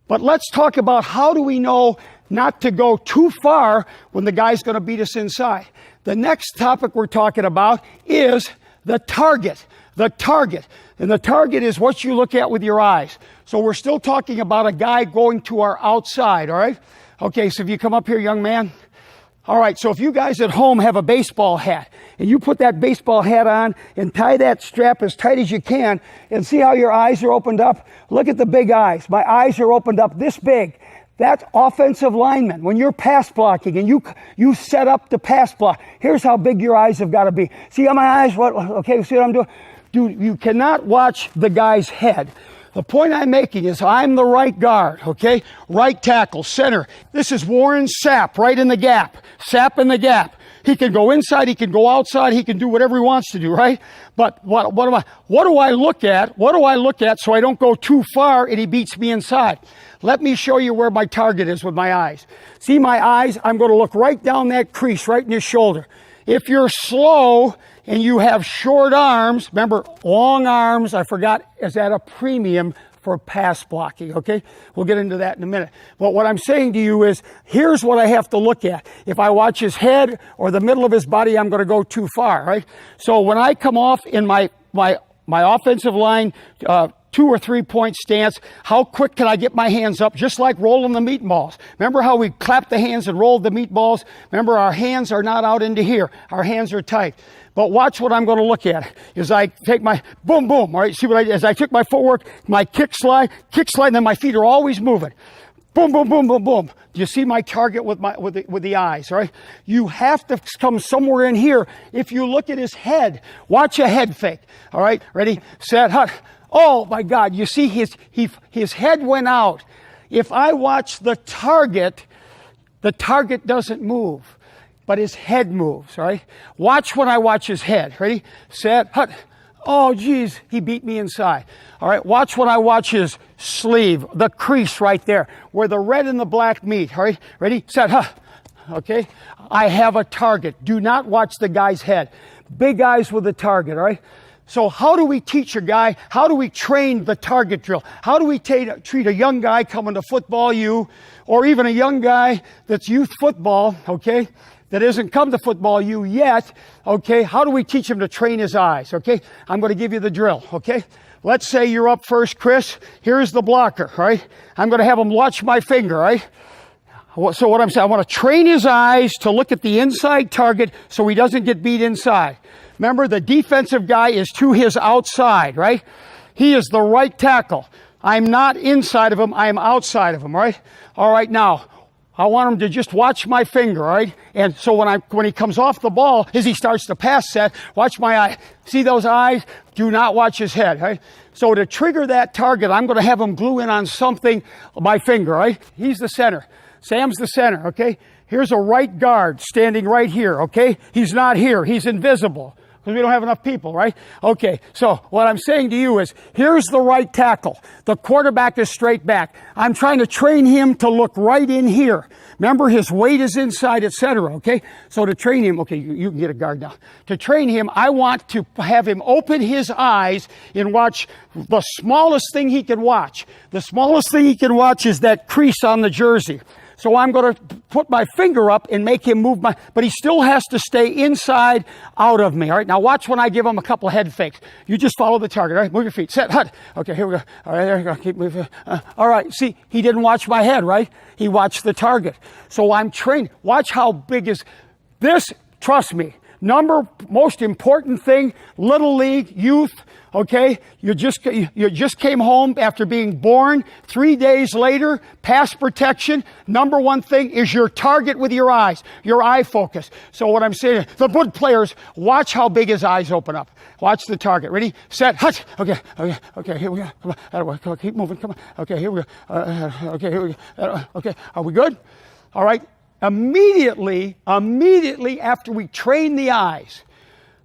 But let's talk about how do we know not to go too far when the guy's going to beat us inside. The next topic we're talking about is the target. The target. And the target is what you look at with your eyes. So we're still talking about a guy going to our outside, all right? Okay, so if you come up here, young man. All right, so if you guys at home have a baseball hat, and you put that baseball hat on and tie that strap as tight as you can, and see how your eyes are opened up? Look at the big eyes. My eyes are opened up this big. That's offensive lineman. When you're pass blocking and you set up the pass block, here's how big your eyes have got to be. See how my eyes, okay, see what I'm doing? Dude, you cannot watch the guy's head. The point I'm making is I'm the right guard, okay? Right tackle, center. This is Warren Sapp, right in the gap. Sapp in the gap. He can go inside, he can go outside, he can do whatever he wants to do, right? But what do I look at? What do I look at so I don't go too far and he beats me inside? Let me show you where my target is with my eyes. See my eyes? I'm going to look right down that crease, right in his shoulder. If you're slow and you have short arms, remember, long arms, I forgot, is at a premium for pass blocking, okay? We'll get into that in a minute. But what I'm saying to you is, here's what I have to look at. If I watch his head or the middle of his body, I'm going to go too far, right? So when I come off in my offensive line, 2 or 3 point stance, how quick can I get my hands up? Just like rolling the meatballs. Remember how we clapped the hands and rolled the meatballs? Remember, our hands are not out into here. Our hands are tight. But watch what I'm going to look at. As I take my boom, boom, all right? See what as I took my footwork, my kick slide, and then my feet are always moving. Boom, boom, boom, boom, boom. Do you see my target with the eyes, all right? You have to come somewhere in here. If you look at his head, watch a head fake, all right? Ready, set, hut. Oh my God, you see his head went out. If I watch the target doesn't move, but his head moves, right? Watch when I watch his head. Ready, set, hut. Oh geez, he beat me inside. All right, watch when I watch his sleeve, the crease right there, where the red and the black meet. All right, ready, set, hut. Okay, I have a target. Do not watch the guy's head. Big eyes with the target, all right? So how do we teach a guy? How do we train the target drill? How do we treat a young guy coming to football U, or even a young guy that's youth football, okay, that hasn't come to football U yet, okay? How do we teach him to train his eyes, okay? I'm going to give you the drill, okay? Let's say you're up first, Chris. Here's the blocker, right? I'm going to have him watch my finger, right? So what I'm saying, I want to train his eyes to look at the inside target so he doesn't get beat inside. Remember, the defensive guy is to his outside, right? He is the right tackle. I'm not inside of him, I am outside of him, right? All right, now, I want him to just watch my finger, right? And so when he comes off the ball, as he starts to pass set, watch my eye. See those eyes? Do not watch his head, right? So to trigger that target, I'm going to have him glue in on something, my finger, right? He's the center. Sam's the center, okay? Here's a right guard standing right here, okay? He's not here. He's invisible because we don't have enough people, right? Okay, so what I'm saying to you is, here's the right tackle. The quarterback is straight back. I'm trying to train him to look right in here. Remember, his weight is inside, etc., okay? So to train him, okay, you can get a guard now. To train him, I want to have him open his eyes and watch the smallest thing he can watch. The smallest thing he can watch is that crease on the jersey. So I'm going to put my finger up and make him move but he still has to stay inside out of me. All right, now watch when I give him a couple of head fakes. You just follow the target, all right? Move your feet, set, hut. Okay, here we go. All right, there you go, keep moving. All right, see, he didn't watch my head, right? He watched the target. So I'm trained. Watch how big is this, trust me. Most important thing, little league, youth, okay? You just came home after being born. 3 days later, pass protection. Number one thing is your target with your eyes, your eye focus. So what I'm saying, the good players, watch how big his eyes open up. Watch the target. Ready, set, hut. Okay, here we go. Come on, keep moving, come on. Okay, here we go. Okay, here we go. Okay, are we good? All right. Immediately after we train the eyes,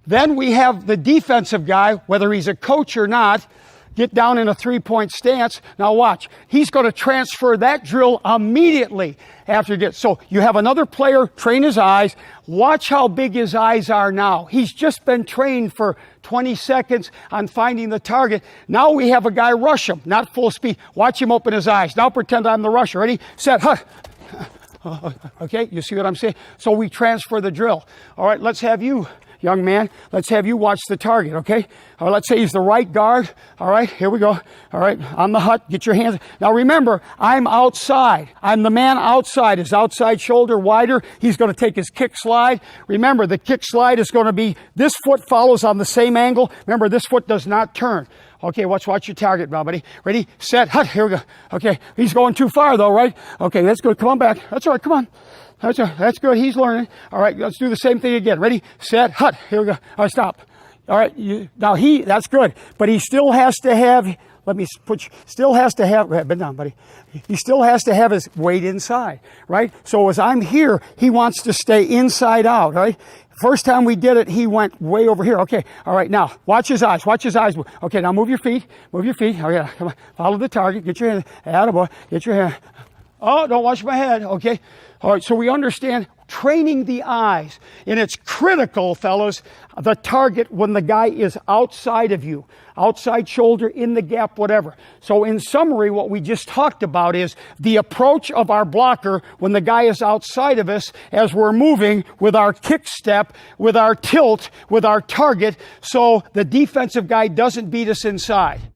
then we have the defensive guy, whether he's a coach or not, get down in a 3-point stance. Now watch. He's going to transfer that drill immediately after he gets. So you have another player train his eyes. Watch how big his eyes are now. He's just been trained for 20 seconds on finding the target. Now we have a guy rush him, not full speed. Watch him open his eyes. Now pretend I'm the rusher. Ready, set, hut. Okay, you see what I'm saying? So we transfer the drill. All right, let's have you, young man, let's have you watch the target, okay? All right, let's say he's the right guard. All right, here we go. All right, on the hut, get your hands. Now remember, I'm outside. I'm the man outside. His outside shoulder wider. He's going to take his kick slide. Remember, the kick slide is going to be, this foot follows on the same angle. Remember, this foot does not turn. Okay, watch your target now, buddy. Ready, set, hut. Here we go. Okay, he's going too far though, right? Okay, that's good. Come on back. That's all right. Come on. That's all right. That's good. He's learning. All right, let's do the same thing again. Ready, set, hut. Here we go. All right, stop. All right, now that's good, but he still has to have. Still has to have. Bend down, buddy. He still has to have his weight inside, right? So as I'm here, he wants to stay inside out, right? First time we did it, he went way over here. Okay, all right, now, watch his eyes. Watch his eyes. Okay, now move your feet. Move your feet. Okay, come on. Follow the target. Get your hand. Attaboy. Get your hand. Oh, don't watch my head. Okay. All right, so we understand training the eyes. And it's critical, fellas, the target when the guy is outside of you. Outside shoulder, in the gap, whatever. So in summary, what we just talked about is the approach of our blocker when the guy is outside of us as we're moving with our kick step, with our tilt, with our target, so the defensive guy doesn't beat us inside.